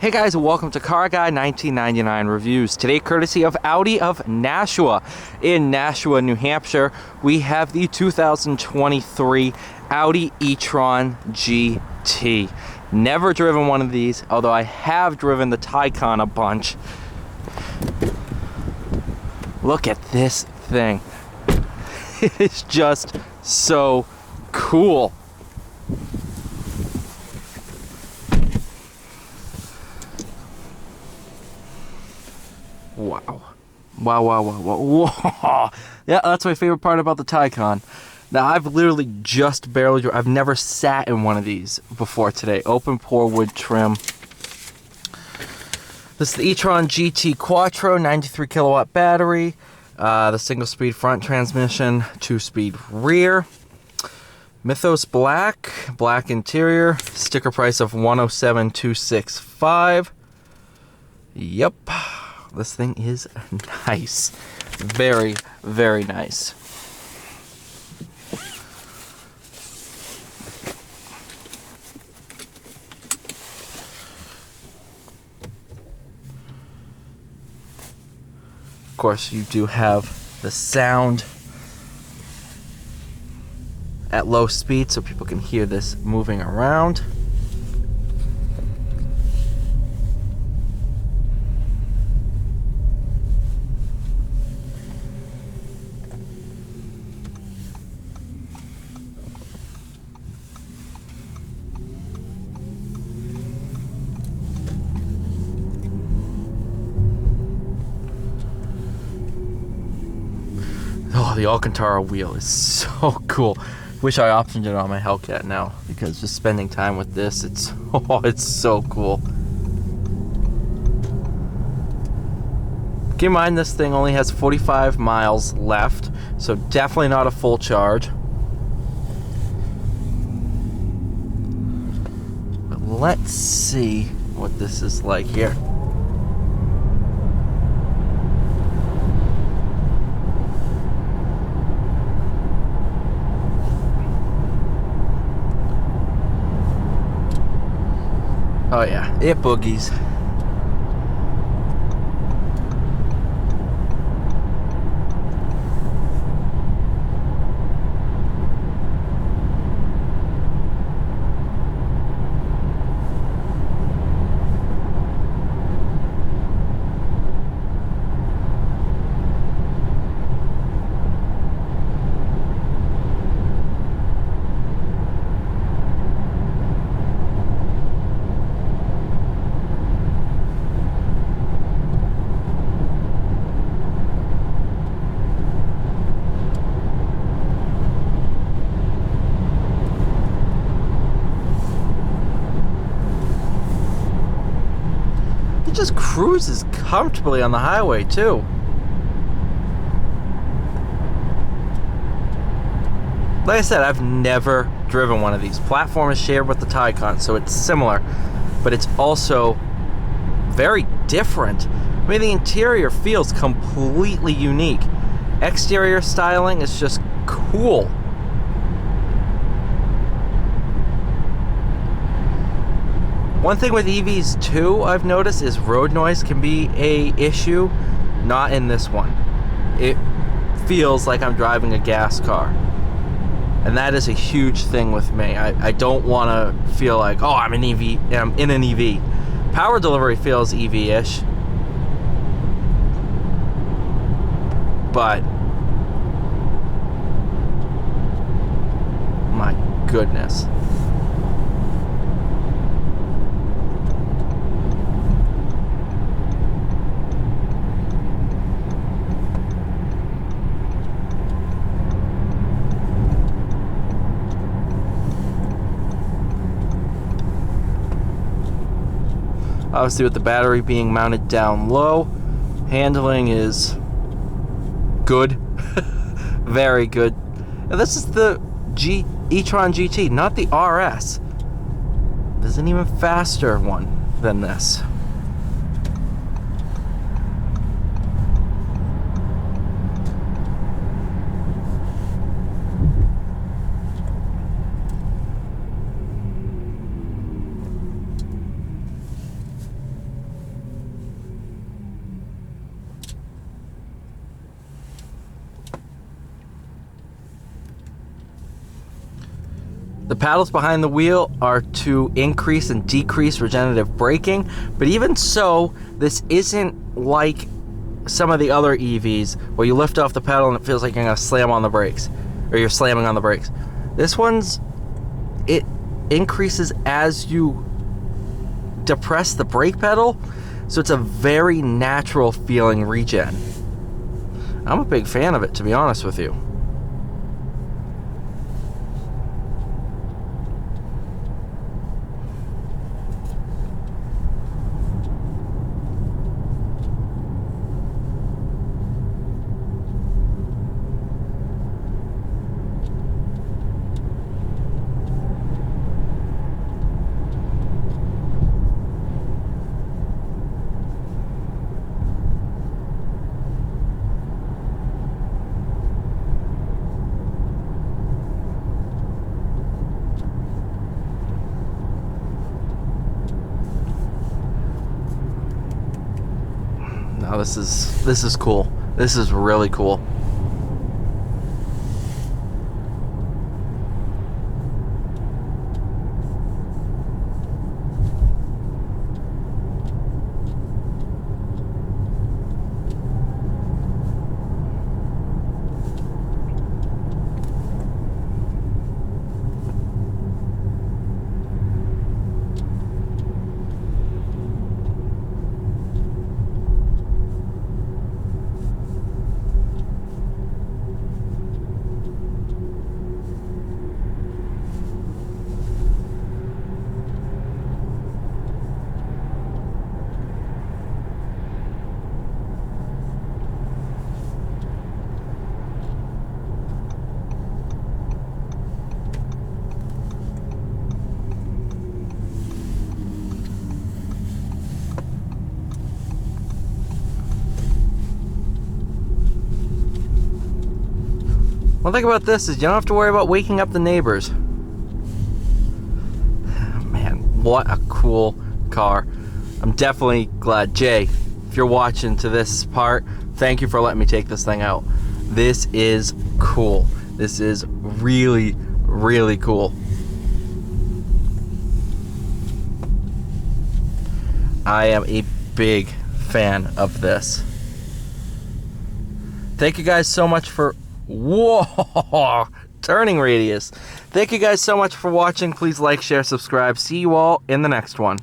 Hey guys, welcome to Car Guy 1999 Reviews. Today, courtesy of Audi of Nashua. In Nashua, New Hampshire, we have the 2023 Audi E-Tron GT. Never driven one of these, although I have driven the Taycan a bunch. Look at this thing. It is just so cool. Wow. Wow. Yeah, that's my favorite part about the Taycan. Now, I've literally just barely, I've never sat in one of these before today. Open pore wood trim. This is the E-Tron GT Quattro, 93 kilowatt battery. The single speed front transmission, 2-speed rear. Mythos black interior. Sticker price of $107,265. Yep. This thing is nice. Very, very nice. Of course, you do have the sound at low speed so people can hear this moving around. Oh, the Alcantara wheel is so cool. Wish I optioned it on my Hellcat now, because just spending time with this, it's so cool. Keep in mind, this thing only has 45 miles left, so definitely not a full charge. But let's see what this is like here. Oh yeah, it boogies. Just cruises comfortably on the highway too. Like I said, I've never driven one of these. Platform is shared with the Taycan, so it's similar, but it's also very different. I mean, the interior feels completely unique. Exterior styling is just cool. One thing with EVs too, I've noticed, is road noise can be an issue. Not in this one. It feels like I'm driving a gas car. And that is a huge thing with me. I don't want to feel like, oh, I'm in an EV. Power delivery feels EV-ish. But my goodness. Obviously, with the battery being mounted down low, handling is good. Very good. And this is the E-Tron GT, not the RS. There's an even faster one than this. The paddles behind the wheel are to increase and decrease regenerative braking, but even so, this isn't like some of the other EVs where you lift off the pedal and it feels like you're gonna slam on the brakes, or you're slamming on the brakes. This one's, it increases as you depress the brake pedal, so it's a very natural feeling regen. I'm a big fan of it, to be honest with you. Now this is cool. This is really cool. One thing about this is you don't have to worry about waking up the neighbors. Man, what a cool car. I'm definitely glad. Jay, if you're watching to this part, thank you for letting me take this thing out. This is cool. This is really, really cool. I am a big fan of this. Thank you guys so much for... Whoa! Turning radius. Thank you guys so much for watching. Please like, share, subscribe. See you all in the next one.